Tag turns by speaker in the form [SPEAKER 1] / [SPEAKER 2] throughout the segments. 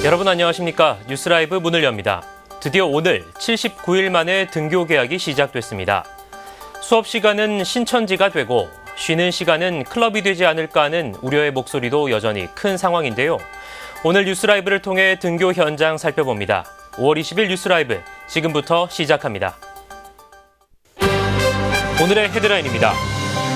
[SPEAKER 1] 여러분 안녕하십니까? 뉴스라이브 문을 엽니다. 드디어 오늘 79일 만에 등교 개학이 시작됐습니다. 수업 시간은 신천지가 되고 쉬는 시간은 클럽이 되지 않을까 하는 우려의 목소리도 여전히 큰 상황인데요. 오늘 뉴스라이브를 통해 등교 현장 살펴봅니다. 5월 20일 뉴스라이브 지금부터 시작합니다. 오늘의 헤드라인입니다.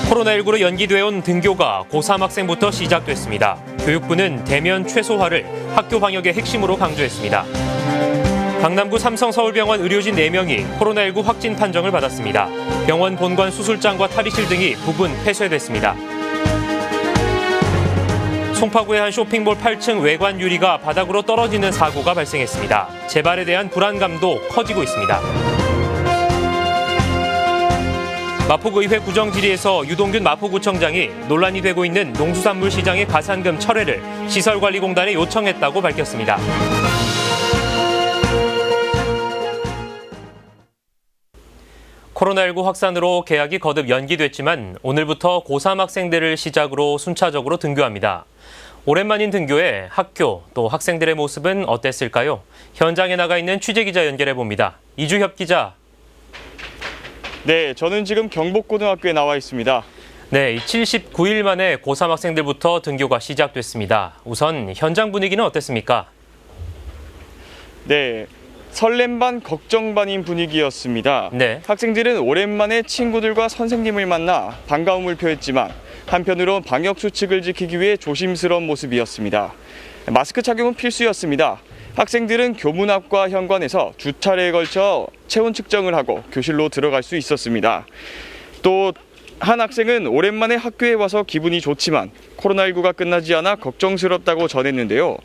[SPEAKER 1] 코로나19로 연기돼 온 등교가 고3 학생부터 시작됐습니다. 교육부는 대면 최소화를 학교 방역의 핵심으로 강조했습니다. 강남구 삼성서울병원 의료진 4명이 코로나19 확진 판정을 받았습니다. 병원 본관 수술장과 탈의실 등이 부분 폐쇄됐습니다. 송파구의 한 쇼핑몰 8층 외관 유리가 바닥으로 떨어지는 사고가 발생했습니다. 재발에 대한 불안감도 커지고 있습니다. 마포구의회 구정질의에서 유동균 마포구청장이 논란이 되고 있는 농수산물 시장의 가산금 철회를 시설관리공단에 요청했다고 밝혔습니다. 코로나19 확산으로 개학이 거듭 연기됐지만 오늘부터 고3 학생들을 시작으로 순차적으로 등교합니다. 오랜만인 등교에 학교 또 학생들의 모습은 어땠을까요? 현장에 나가 있는 취재기자 연결해봅니다. 이주협 기자.
[SPEAKER 2] 네, 저는 지금 경복고등학교에 나와 있습니다.
[SPEAKER 1] 네, 79일 만에 고3 학생들부터 등교가 시작됐습니다. 우선 현장 분위기는 어땠습니까?
[SPEAKER 2] 네, 설렘 반 걱정 반인 분위기였습니다.
[SPEAKER 1] 네.
[SPEAKER 2] 학생들은 오랜만에 친구들과 선생님을 만나 반가움을 표했지만 한편으론 방역 수칙을 지키기 위해 조심스러운 모습이었습니다. 마스크 착용은 필수였습니다. 학생들은 교문 앞과 현관에서 두 차례에 걸쳐 체온 측정을 하고 교실로 들어갈 수 있었습니다. 또 한 학생은 오랜만에 학교에 와서 기분이 좋지만 코로나19가 끝나지 않아 걱정스럽다고 전했는데요.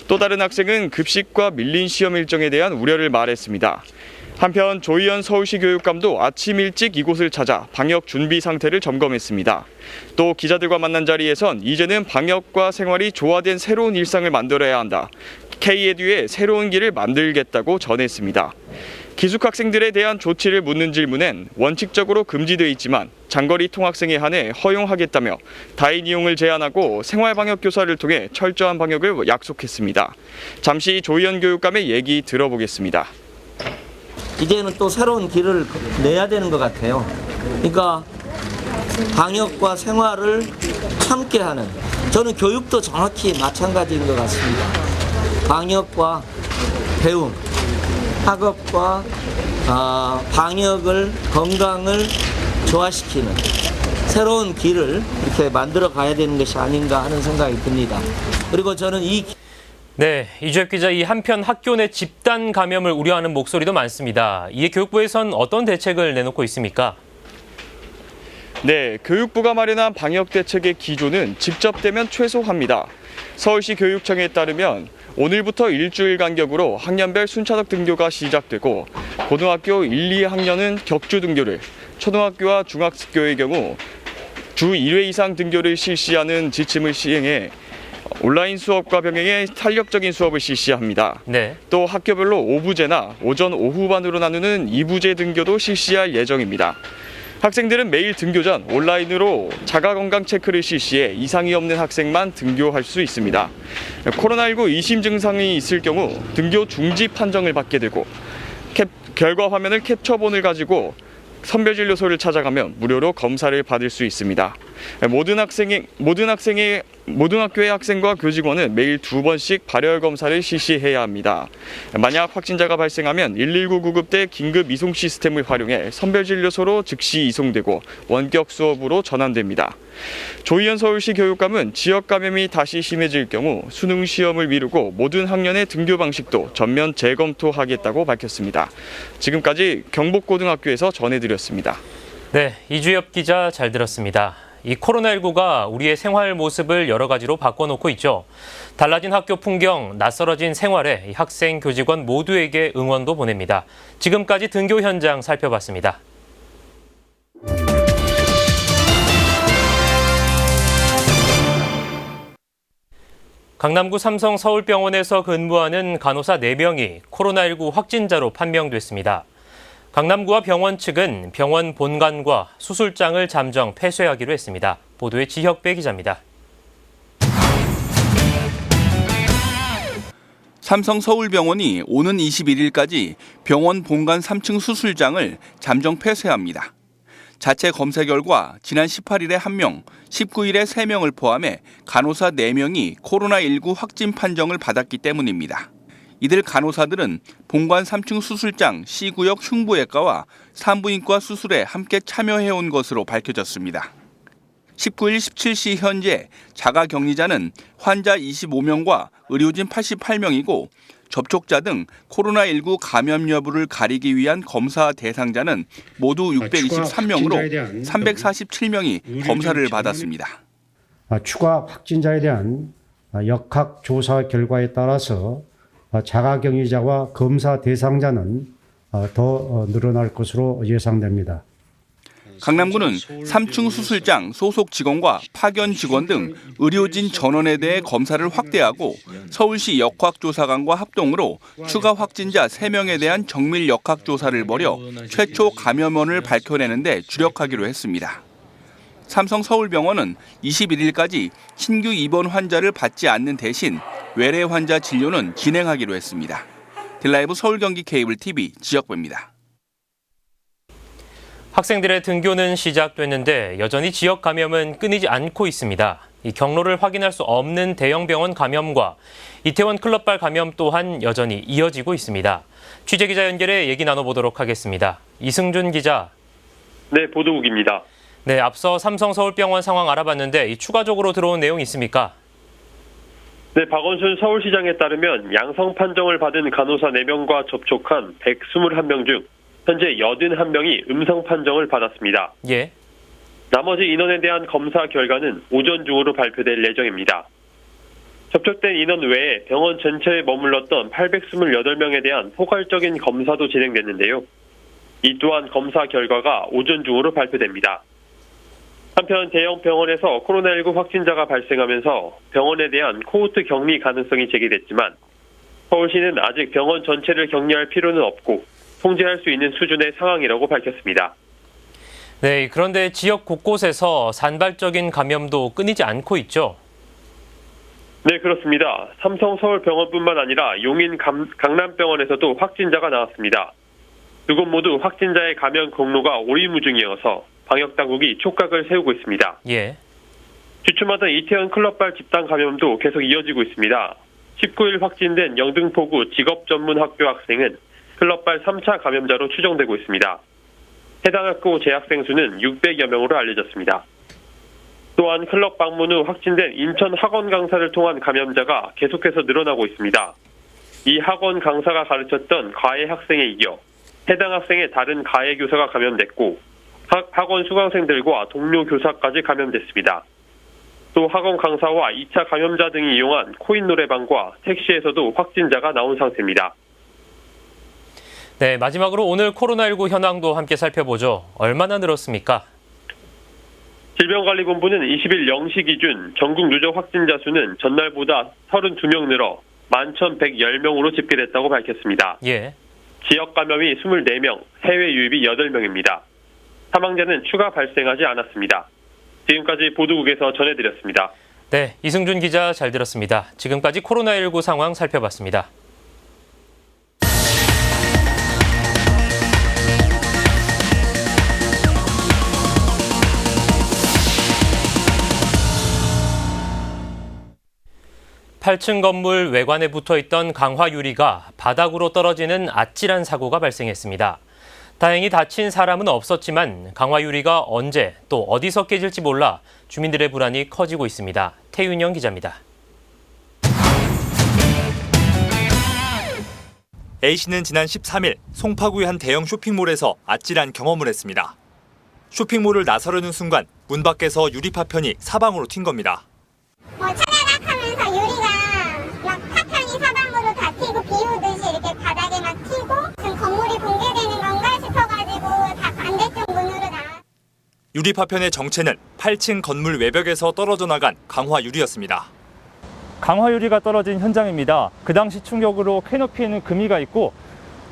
[SPEAKER 2] 또 다른 학생은 급식과 밀린 시험 일정에 대한 우려를 말했습니다. 한편 조희연 서울시 교육감도 아침 일찍 이곳을 찾아 방역 준비 상태를 점검했습니다. 또 기자들과 만난 자리에선 이제는 방역과 생활이 조화된 새로운 일상을 만들어야 한다. K-에듀의 새로운 길을 만들겠다고 전했습니다. 기숙학생들에 대한 조치를 묻는 질문엔 원칙적으로 금지돼 있지만 장거리 통학생에 한해 허용하겠다며 다인 이용을 제한하고 생활방역교사를 통해 철저한 방역을 약속했습니다. 잠시 조희연 교육감의 얘기 들어보겠습니다.
[SPEAKER 3] 이제는 또 새로운 길을 내야 되는 것 같아요. 그러니까 방역과 생활을 함께하는, 저는 교육도 정확히 마찬가지인 것 같습니다. 방역과 배움, 학업과 방역을, 건강을 조화시키는 새로운 길을 이렇게 만들어 가야 되는 것이 아닌가 하는 생각이 듭니다. 그리고 저는
[SPEAKER 1] 네, 이주협 기자, 이 한편 학교 내 집단 감염을 우려하는 목소리도 많습니다. 이에 교육부에선 어떤 대책을 내놓고 있습니까?
[SPEAKER 2] 네, 교육부가 마련한 방역 대책의 기조는 직접 대면 최소화입니다. 서울시 교육청에 따르면 오늘부터 일주일 간격으로 학년별 순차적 등교가 시작되고 고등학교 1, 2학년은 격주 등교를, 초등학교와 중학교의 경우 주 1회 이상 등교를 실시하는 지침을 시행해 온라인 수업과 병행해 탄력적인 수업을 실시합니다.
[SPEAKER 1] 네.
[SPEAKER 2] 또 학교별로 오부제나 오전, 오후반으로 나누는 2부제 등교도 실시할 예정입니다. 학생들은 매일 등교 전 온라인으로 자가건강 체크를 실시해 이상이 없는 학생만 등교할 수 있습니다. 코로나19 의심 증상이 있을 경우 등교 중지 판정을 받게 되고 결과 화면을 캡처본을 가지고 선별진료소를 찾아가면 무료로 검사를 받을 수 있습니다. 모든 학교의 학생과 교직원은 매일 2번씩 발열 검사를 실시해야 합니다. 만약 확진자가 발생하면 119 구급대 긴급 이송 시스템을 활용해 선별진료소로 즉시 이송되고 원격 수업으로 전환됩니다. 조희연 서울시 교육감은 지역 감염이 다시 심해질 경우 수능 시험을 미루고 모든 학년의 등교 방식도 전면 재검토하겠다고 밝혔습니다. 지금까지 경복고등학교에서 전해드렸습니다.
[SPEAKER 1] 네, 이주협 기자 잘 들었습니다. 이 코로나19가 우리의 생활 모습을 여러 가지로 바꿔놓고 있죠. 달라진 학교 풍경, 낯설어진 생활에 학생, 교직원 모두에게 응원도 보냅니다. 지금까지 등교 현장 살펴봤습니다. 강남구 삼성서울병원에서 근무하는 간호사 4명이 코로나19 확진자로 판명됐습니다. 강남구와 병원 측은 병원 본관과 수술장을 잠정 폐쇄하기로 했습니다. 보도에 지혁배 기자입니다.
[SPEAKER 4] 삼성서울병원이 오는 21일까지 병원 본관 3층 수술장을 잠정 폐쇄합니다. 자체 검사 결과 지난 18일에 1명, 19일에 3명을 포함해 간호사 4명이 코로나19 확진 판정을 받았기 때문입니다. 이들 간호사들은 본관 3층 수술장 C구역 흉부외과와 산부인과 수술에 함께 참여해온 것으로 밝혀졌습니다. 19일 17시 현재 자가격리자는 환자 25명과 의료진 88명이고 접촉자 등 코로나19 감염 여부를 가리기 위한 검사 대상자는 모두 623명으로 347명이 검사를 받았습니다.
[SPEAKER 5] 추가 확진자에 대한 역학조사 결과에 따라서 자가격리자와 검사 대상자는 더 늘어날 것으로 예상됩니다.
[SPEAKER 4] 강남구는 3층 수술장 소속 직원과 파견 직원 등 의료진 전원에 대해 검사를 확대하고 서울시 역학조사관과 합동으로 추가 확진자 3명에 대한 정밀 역학조사를 벌여 최초 감염원을 밝혀내는 데 주력하기로 했습니다. 삼성서울병원은 21일까지 신규 입원 환자를 받지 않는 대신 외래 환자 진료는 진행하기로 했습니다. 딜라이브 서울 경기 케이블 TV 지역부입니다.
[SPEAKER 1] 학생들의 등교는 시작됐는데 여전히 지역 감염은 끊이지 않고 있습니다. 이 경로를 확인할 수 없는 대형 병원 감염과 이태원 클럽발 감염 또한 여전히 이어지고 있습니다. 취재기자 연결해 얘기 나눠보도록 하겠습니다. 이승준 기자.
[SPEAKER 6] 네, 보도국입니다.
[SPEAKER 1] 네, 앞서 삼성서울병원 상황 알아봤는데 추가적으로 들어온 내용 있습니까?
[SPEAKER 6] 네, 박원순 서울시장에 따르면 양성 판정을 받은 간호사 4명과 접촉한 121명 중 현재 81명이 음성 판정을 받았습니다.
[SPEAKER 1] 예.
[SPEAKER 6] 나머지 인원에 대한 검사 결과는 오전 중으로 발표될 예정입니다. 접촉된 인원 외에 병원 전체에 머물렀던 828명에 대한 포괄적인 검사도 진행됐는데요. 이 또한 검사 결과가 오전 중으로 발표됩니다. 한편 대형 병원에서 코로나19 확진자가 발생하면서 병원에 대한 코호트 격리 가능성이 제기됐지만 서울시는 아직 병원 전체를 격리할 필요는 없고 통제할 수 있는 수준의 상황이라고 밝혔습니다.
[SPEAKER 1] 네, 그런데 지역 곳곳에서 산발적인 감염도 끊이지 않고 있죠?
[SPEAKER 6] 네, 그렇습니다. 삼성서울병원뿐만 아니라 용인 강남병원에서도 확진자가 나왔습니다. 두 곳 모두 확진자의 감염 경로가 오리무중이어서 방역당국이 촉각을 세우고 있습니다.
[SPEAKER 1] 예.
[SPEAKER 6] 주춤하던 이태원 클럽발 집단 감염도 계속 이어지고 있습니다. 19일 확진된 영등포구 직업전문학교 학생은 클럽발 3차 감염자로 추정되고 있습니다. 해당 학교 재학생 수는 600여 명으로 알려졌습니다. 또한 클럽 방문 후 확진된 인천 학원 강사를 통한 감염자가 계속해서 늘어나고 있습니다. 이 학원 강사가 가르쳤던 과외 학생에 이어 해당 학생의 다른 과외 교사가 감염됐고 학원 수강생들과 동료 교사까지 감염됐습니다. 또 학원 강사와 2차 감염자 등이 이용한 코인 노래방과 택시에서도 확진자가 나온 상태입니다.
[SPEAKER 1] 네, 마지막으로 오늘 코로나19 현황도 함께 살펴보죠. 얼마나 늘었습니까?
[SPEAKER 6] 질병관리본부는 20일 0시 기준 전국 누적 확진자 수는 전날보다 32명 늘어 11,110명으로 집계됐다고 밝혔습니다.
[SPEAKER 1] 예.
[SPEAKER 6] 지역 감염이 24명, 해외 유입이 8명입니다. 사망자는 추가 발생하지 않았습니다. 지금까지 보도국에서 전해드렸습니다.
[SPEAKER 1] 네, 이승준 기자 잘 들었습니다. 지금까지 코로나19 상황 살펴봤습니다. (8층) 건물 외관에 붙어있던 강화 유리가 바닥으로 떨어지는 아찔한 사고가 발생했습니다. 다행히 다친 사람은 없었지만 강화 유리가 언제 또 어디서 깨질지 몰라 주민들의 불안이 커지고 있습니다. 태윤영 기자입니다.
[SPEAKER 7] A씨는 지난 13일 송파구의 한 대형 쇼핑몰에서 아찔한 경험을 했습니다. 쇼핑몰을 나서려는 순간 문 밖에서 유리 파편이 사방으로 튄 겁니다.
[SPEAKER 8] 차라락 하면서 유리가 막 파편이 사방으로 다 튀고 비우듯이 이렇게 바닥에 막 튀고 지금 건물이 붕괴되는 건가 싶어가지고 다 반대쪽 문으로 나왔어요.
[SPEAKER 7] 유리 파편의 정체는 8층 건물 외벽에서 떨어져 나간 강화 유리였습니다.
[SPEAKER 9] 강화 유리가 떨어진 현장입니다. 그 당시 충격으로 캐노피에는 금이가 있고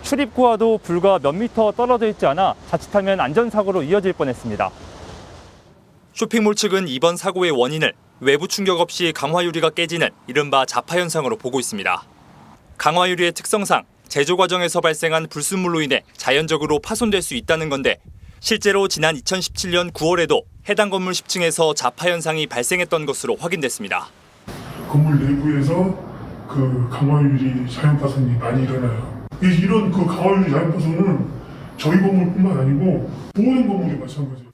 [SPEAKER 9] 출입구와도 불과 몇 미터 떨어져 있지 않아 자칫하면 안전사고로 이어질 뻔했습니다.
[SPEAKER 7] 쇼핑몰 측은 이번 사고의 원인을 외부 충격 없이 강화 유리가 깨지는 이른바 자파 현상으로 보고 있습니다. 강화유리의 특성상 제조 과정에서 발생한 불순물로 인해 자연적으로 파손될 수 있다는 건데 실제로 지난 2017년 9월에도 해당 건물 10층에서 자파 현상이 발생했던 것으로 확인됐습니다.
[SPEAKER 10] 건물 내부에서 그 강화유리 자연 파손이 많이 일어나요. 이런 그 강화유리 자연 파손은 저희 건물뿐만 아니고 모든 건물이 마찬가지예요.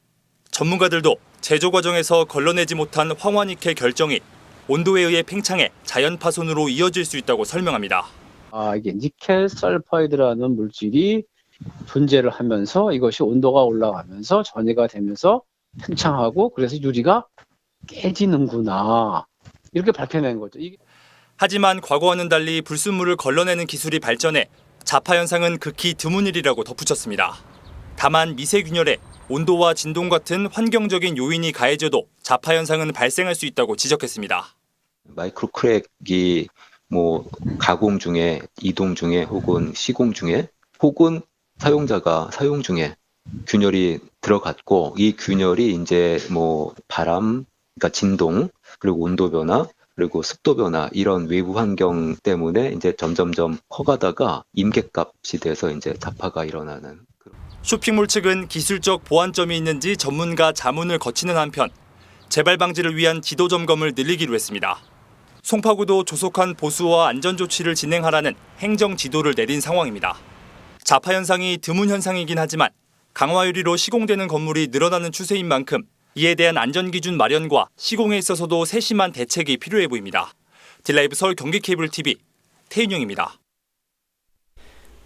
[SPEAKER 7] 전문가들도 제조 과정에서 걸러내지 못한 황화니켈 결정이 온도에 의해 팽창해 자연 파손으로 이어질 수 있다고 설명합니다.
[SPEAKER 11] 이게 니켈 설파이드라는 물질이 존재를 하면서 이것이 온도가 올라가면서 전이가 되면서 팽창하고 그래서 유리가 깨지는구나 이렇게 밝혀낸 거죠.
[SPEAKER 7] 하지만 과거와는 달리 불순물을 걸러내는 기술이 발전해 자파 현상은 극히 드문 일이라고 덧붙였습니다. 다만 미세균열에 온도와 진동 같은 환경적인 요인이 가해져도 자파 현상은 발생할 수 있다고 지적했습니다.
[SPEAKER 12] 마이크로 크랙이 가공 중에, 이동 중에, 혹은 시공 중에, 혹은 사용자가 사용 중에 균열이 들어갔고 이 균열이 이제 바람, 그러니까 진동, 그리고 온도 변화, 그리고 습도 변화 이런 외부 환경 때문에 이제 점점점 커가다가 임계값이 돼서 이제 자파가 일어나는.
[SPEAKER 7] 쇼핑몰 측은 기술적 보완점이 있는지 전문가 자문을 거치는 한편 재발 방지를 위한 지도 점검을 늘리기로 했습니다. 송파구도 조속한 보수와 안전 조치를 진행하라는 행정 지도를 내린 상황입니다. 자파 현상이 드문 현상이긴 하지만 강화유리로 시공되는 건물이 늘어나는 추세인 만큼 이에 대한 안전기준 마련과 시공에 있어서도 세심한 대책이 필요해 보입니다. 딜라이브 서울 경기케이블TV 태윤영입니다.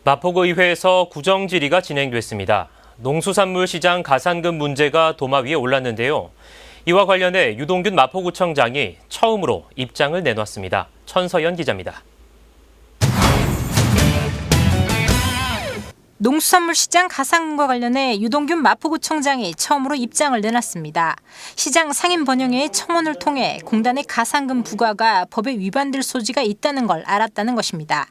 [SPEAKER 1] 마포구의회에서 구정질의가 진행됐습니다. 농수산물 시장 가산금 문제가 도마 위에 올랐는데요. 이와 관련해 유동균 마포구청장이 처음으로 입장을 내놨습니다. 천서연 기자입니다.
[SPEAKER 13] 농수산물 시장 가산금과 관련해 유동균 마포구청장이 처음으로 입장을 내놨습니다. 시장 상임 번영회의 청원을 통해 공단의 가산금 부과가 법에 위반될 소지가 있다는 걸 알았다는 것입니다.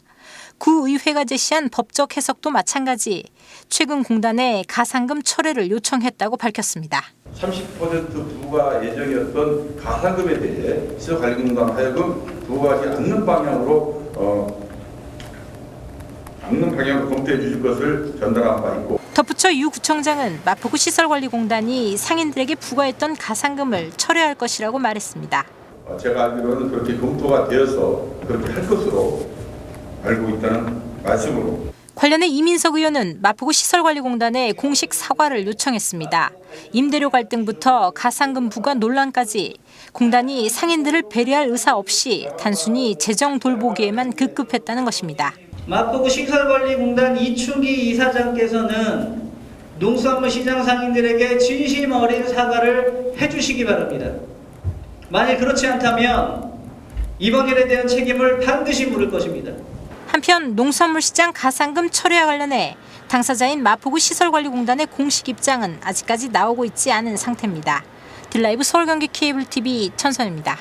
[SPEAKER 13] 구의회가 제시한 법적 해석도 마찬가지. 최근 공단에 가산금 철회를 요청했다고 밝혔습니다.
[SPEAKER 14] 30% 부과 예정이었던 가산금에 대해 시설관리공단 하여금 부과하지 않는 방향으로 검토해 주실 것을 전달한 바 있고.
[SPEAKER 13] 덧붙여 유 구청장은 마포구 시설관리공단이 상인들에게 부과했던 가산금을 철회할 것이라고 말했습니다.
[SPEAKER 14] 제가 알기로는 그렇게 검토가 되어서 그렇게 할 것으로 알고 있다는 말씀으로.
[SPEAKER 13] 관련해 이민석 의원은 마포구 시설관리공단에 공식 사과를 요청했습니다. 임대료 갈등부터 가산금 부과 논란까지 공단이 상인들을 배려할 의사 없이 단순히 재정 돌보기에만 급급했다는 것입니다.
[SPEAKER 15] 마포구 시설관리공단 이충기 이사장께서는 농수산물 시장 상인들에게 진심 어린 사과를 해주시기 바랍니다. 만일 그렇지 않다면 이번 일에 대한 책임을 반드시 물을 것입니다.
[SPEAKER 13] 한편 농수산물 시장 가산금 철회와 관련해 당사자인 마포구 시설관리공단의 공식 입장은 아직까지 나오고 있지 않은 상태입니다. 딜라이브 서울경기 케이블TV 천선입니다.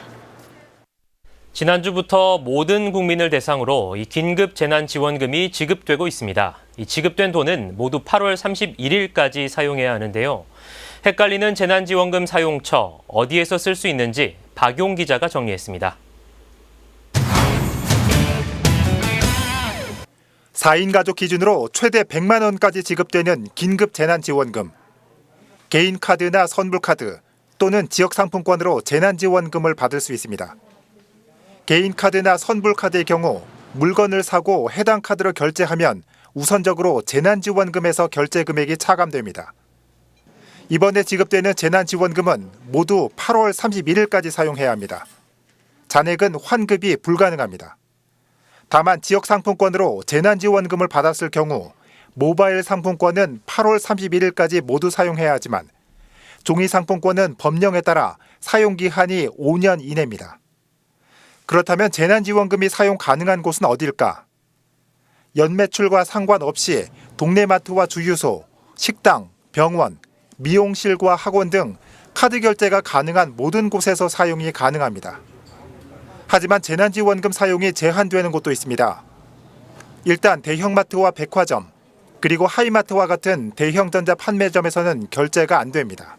[SPEAKER 1] 지난주부터 모든 국민을 대상으로 이 긴급 재난지원금이 지급되고 있습니다. 이 지급된 돈은 모두 8월 31일까지 사용해야 하는데요. 헷갈리는 재난지원금 사용처, 어디에서 쓸 수 있는지 박용 기자가 정리했습니다.
[SPEAKER 16] 4인 가족 기준으로 최대 100만 원까지 지급되는 긴급 재난지원금. 개인 카드나 선불카드 또는 지역상품권으로 재난지원금을 받을 수 있습니다. 개인 카드나 선불카드의 경우 물건을 사고 해당 카드로 결제하면 우선적으로 재난지원금에서 결제 금액이 차감됩니다. 이번에 지급되는 재난지원금은 모두 8월 31일까지 사용해야 합니다. 잔액은 환급이 불가능합니다. 다만 지역상품권으로 재난지원금을 받았을 경우 모바일 상품권은 8월 31일까지 모두 사용해야 하지만 종이상품권은 법령에 따라 사용기한이 5년 이내입니다. 그렇다면 재난지원금이 사용 가능한 곳은 어딜까? 연매출과 상관없이 동네 마트와 주유소, 식당, 병원, 미용실과 학원 등 카드 결제가 가능한 모든 곳에서 사용이 가능합니다. 하지만 재난지원금 사용이 제한되는 곳도 있습니다. 일단 대형마트와 백화점, 그리고 하이마트와 같은 대형 전자 판매점에서는 결제가 안 됩니다.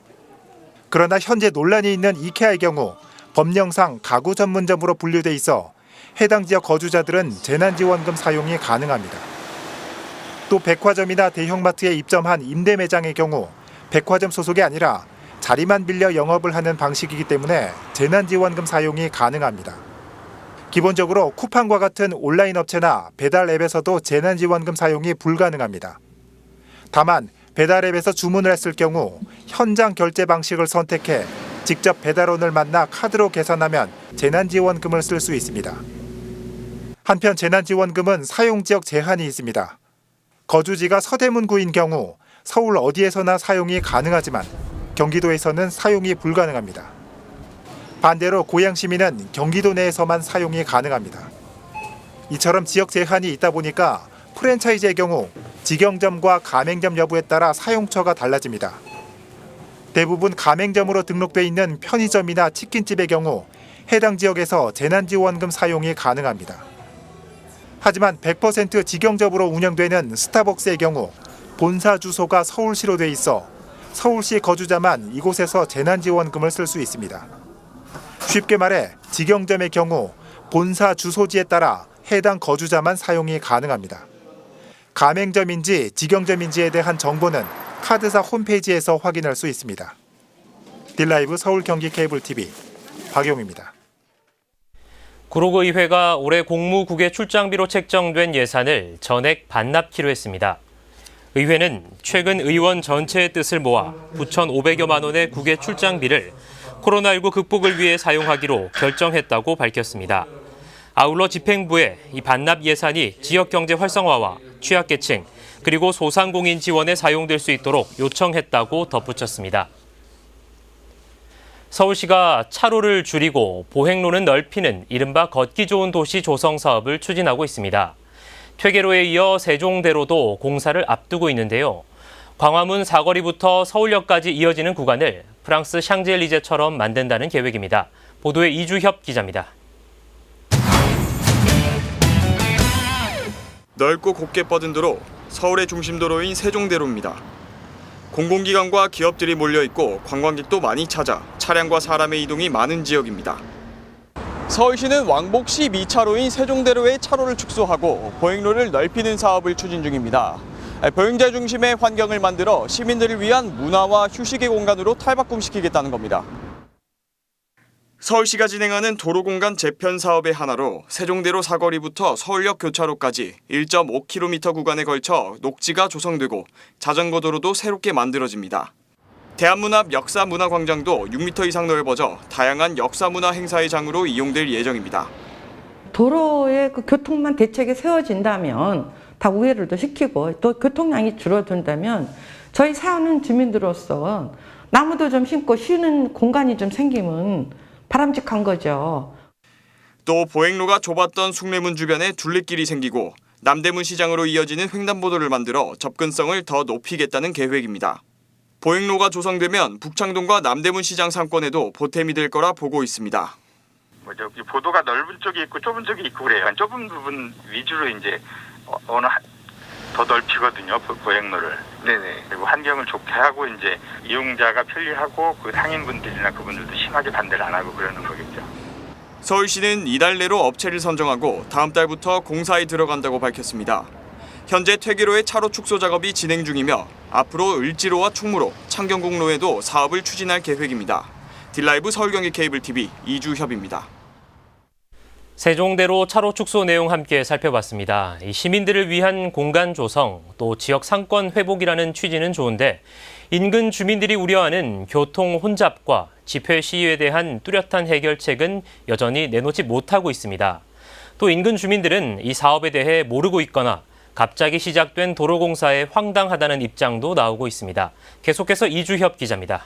[SPEAKER 16] 그러나 현재 논란이 있는 이케아의 경우 법령상 가구 전문점으로 분류돼 있어 해당 지역 거주자들은 재난지원금 사용이 가능합니다. 또 백화점이나 대형마트에 입점한 임대 매장의 경우 백화점 소속이 아니라 자리만 빌려 영업을 하는 방식이기 때문에 재난지원금 사용이 가능합니다. 기본적으로 쿠팡과 같은 온라인 업체나 배달 앱에서도 재난지원금 사용이 불가능합니다. 다만 배달 앱에서 주문을 했을 경우 현장 결제 방식을 선택해 직접 배달원을 만나 카드로 계산하면 재난지원금을 쓸 수 있습니다. 한편 재난지원금은 사용지역 제한이 있습니다. 거주지가 서대문구인 경우 서울 어디에서나 사용이 가능하지만 경기도에서는 사용이 불가능합니다. 반대로 고양시민은 경기도 내에서만 사용이 가능합니다. 이처럼 지역 제한이 있다 보니까 프랜차이즈의 경우 직영점과 가맹점 여부에 따라 사용처가 달라집니다. 대부분 가맹점으로 등록돼 있는 편의점이나 치킨집의 경우 해당 지역에서 재난지원금 사용이 가능합니다. 하지만 100% 직영점으로 운영되는 스타벅스의 경우 본사 주소가 서울시로 돼 있어 서울시 거주자만 이곳에서 재난지원금을 쓸 수 있습니다. 쉽게 말해 직영점의 경우 본사 주소지에 따라 해당 거주자만 사용이 가능합니다. 가맹점인지 직영점인지에 대한 정보는 카드사 홈페이지에서 확인할 수 있습니다. 딜라이브 서울 경기 케이블 TV 박용입니다.
[SPEAKER 1] 구로구의회가 올해 공무국외 출장비로 책정된 예산을 전액 반납키로 했습니다. 의회는 최근 의원 전체의 뜻을 모아 9,500여만 원의 국외 출장비를 코로나19 극복을 위해 사용하기로 결정했다고 밝혔습니다. 아울러 집행부에 이 반납 예산이 지역경제 활성화와 취약계층 그리고 소상공인 지원에 사용될 수 있도록 요청했다고 덧붙였습니다. 서울시가 차로를 줄이고 보행로는 넓히는 이른바 걷기 좋은 도시 조성 사업을 추진하고 있습니다. 퇴계로에 이어 세종대로도 공사를 앞두고 있는데요. 광화문 사거리부터 서울역까지 이어지는 구간을 프랑스 샹젤리제처럼 만든다는 계획입니다. 보도에 이주협 기자입니다.
[SPEAKER 2] 넓고 곱게 뻗은 도로, 서울의 중심도로인 세종대로입니다. 공공기관과 기업들이 몰려있고 관광객도 많이 찾아 차량과 사람의 이동이 많은 지역입니다. 서울시는 왕복 12차로인 세종대로의 차로를 축소하고 보행로를 넓히는 사업을 추진 중입니다. 보행자 중심의 환경을 만들어 시민들을 위한 문화와 휴식의 공간으로 탈바꿈시키겠다는 겁니다. 서울시가 진행하는 도로공간 재편 사업의 하나로 세종대로 사거리부터 서울역 교차로까지 1.5km 구간에 걸쳐 녹지가 조성되고 자전거 도로도 새롭게 만들어집니다. 대한문합 역사문화광장도 6m 이상 넓어져 다양한 역사문화 행사의 장으로 이용될 예정입니다.
[SPEAKER 17] 도로의 그 교통만 대책이 세워진다면 다 우회를 더 시키고 또 교통량이 줄어든다면 저희 사는 주민들로서 나무도 좀 심고 쉬는 공간이 좀 생기면 바람직한 거죠.
[SPEAKER 2] 또 보행로가 좁았던 숭례문 주변에 둘레길이 생기고 남대문 시장으로 이어지는 횡단보도를 만들어 접근성을 더 높이겠다는 계획입니다. 보행로가 조성되면 북창동과 남대문 시장 상권에도 보탬이 될 거라 보고 있습니다.
[SPEAKER 18] 저기 보도가 넓은 쪽이 있고 좁은 쪽이 있고 그래요. 좁은 부분 위주로 이제 더 넓히거든요, 보행로를. 네네. 그리고 환경을 좋게 하고 이제 이용자가 편리하고 그 상인분들이나 그분들도 심하게 반대를 안 하고 그러는 거겠죠.
[SPEAKER 2] 서울시는 이달 내로 업체를 선정하고 다음 달부터 공사에 들어간다고 밝혔습니다. 현재 퇴계로의 차로 축소 작업이 진행 중이며 앞으로 을지로와 충무로, 창경궁로에도 사업을 추진할 계획입니다. 딜라이브 서울경기 케이블 TV 이주협입니다.
[SPEAKER 1] 세종대로 차로 축소 내용 함께 살펴봤습니다. 시민들을 위한 공간 조성, 또 지역 상권 회복이라는 취지는 좋은데 인근 주민들이 우려하는 교통 혼잡과 집회 시위에 대한 뚜렷한 해결책은 여전히 내놓지 못하고 있습니다. 또 인근 주민들은 이 사업에 대해 모르고 있거나 갑자기 시작된 도로공사에 황당하다는 입장도 나오고 있습니다. 계속해서 이주협 기자입니다.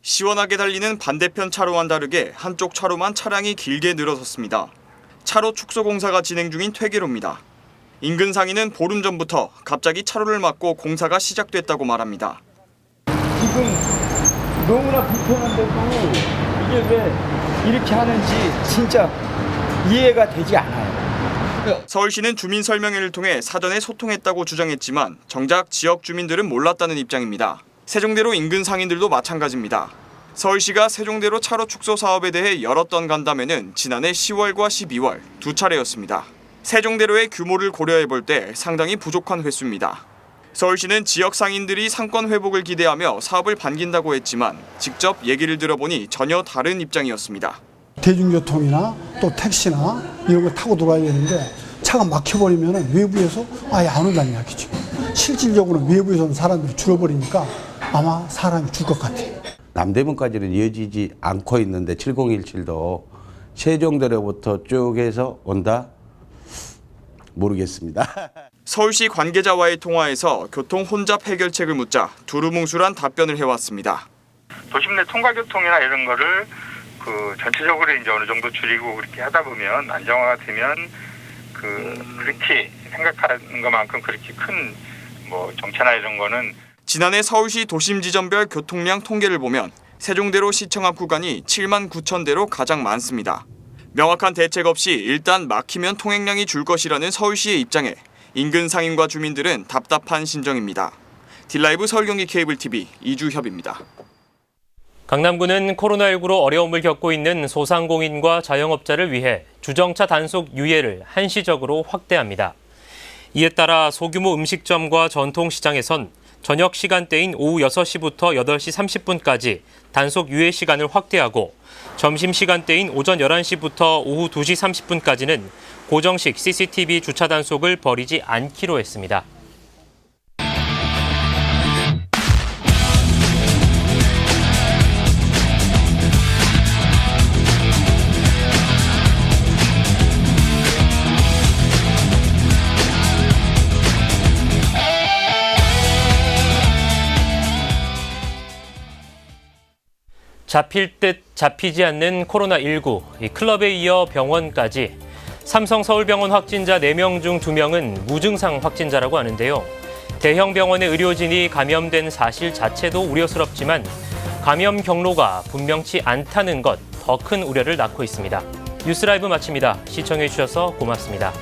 [SPEAKER 2] 시원하게 달리는 반대편 차로와는 다르게 한쪽 차로만 차량이 길게 늘어섰습니다. 차로 축소 공사가 진행 중인 퇴계로입니다. 인근 상인은 보름 전부터 갑자기 차로를 막고 공사가 시작됐다고 말합니다.
[SPEAKER 19] 지금 너무나 불편한데도 이게 왜 이렇게 하는지 진짜 이해가 되지 않아요.
[SPEAKER 2] 서울시는 주민 설명회를 통해 사전에 소통했다고 주장했지만 정작 지역 주민들은 몰랐다는 입장입니다. 세종대로 인근 상인들도 마찬가지입니다. 서울시가 세종대로 차로 축소 사업에 대해 열었던 간담회는 지난해 10월과 12월 두 차례였습니다. 세종대로의 규모를 고려해 볼 때 상당히 부족한 횟수입니다. 서울시는 지역 상인들이 상권 회복을 기대하며 사업을 반긴다고 했지만 직접 얘기를 들어보니 전혀 다른 입장이었습니다.
[SPEAKER 20] 대중교통이나 또 택시나 이런 거 타고 돌아야 되는데 차가 막혀버리면 외부에서 아예 안 온다는 이야기죠. 실질적으로는 외부에서는 사람들이 줄어버리니까 아마 사람이 줄 것 같아요.
[SPEAKER 21] 남대문까지는 이어지지 않고 있는데 7017도 세종대로부터 쭉 해서 온다? 모르겠습니다.
[SPEAKER 2] 서울시 관계자와의 통화에서 교통 혼잡 해결책을 묻자 두루뭉술한 답변을 해왔습니다.
[SPEAKER 18] 도심 내 통과교통이나 이런 거를 전체적으로 이제 어느 정도 줄이고 그렇게 하다 보면 안정화가 되면 그렇게 생각하는 것만큼 그렇게 큰 정체나 이런 거는.
[SPEAKER 2] 지난해 서울시 도심 지점별 교통량 통계를 보면 세종대로 시청 앞 구간이 7만 9천 대로 가장 많습니다. 명확한 대책 없이 일단 막히면 통행량이 줄 것이라는 서울시의 입장에 인근 상인과 주민들은 답답한 심정입니다. 딜라이브 서울경기 케이블TV 이주협입니다.
[SPEAKER 1] 강남구는 코로나19로 어려움을 겪고 있는 소상공인과 자영업자를 위해 주정차 단속 유예를 한시적으로 확대합니다. 이에 따라 소규모 음식점과 전통시장에선 저녁 시간대인 오후 6시부터 8시 30분까지 단속 유예 시간을 확대하고 점심 시간대인 오전 11시부터 오후 2시 30분까지는 고정식 CCTV 주차 단속을 벌이지 않기로 했습니다. 잡힐 듯 잡히지 않는 코로나19, 클럽에 이어 병원까지 삼성 서울병원 확진자 4명 중 2명은 무증상 확진자라고 하는데요. 대형 병원의 의료진이 감염된 사실 자체도 우려스럽지만 감염 경로가 분명치 않다는 것 더 큰 우려를 낳고 있습니다. 뉴스라이브 마칩니다. 시청해 주셔서 고맙습니다.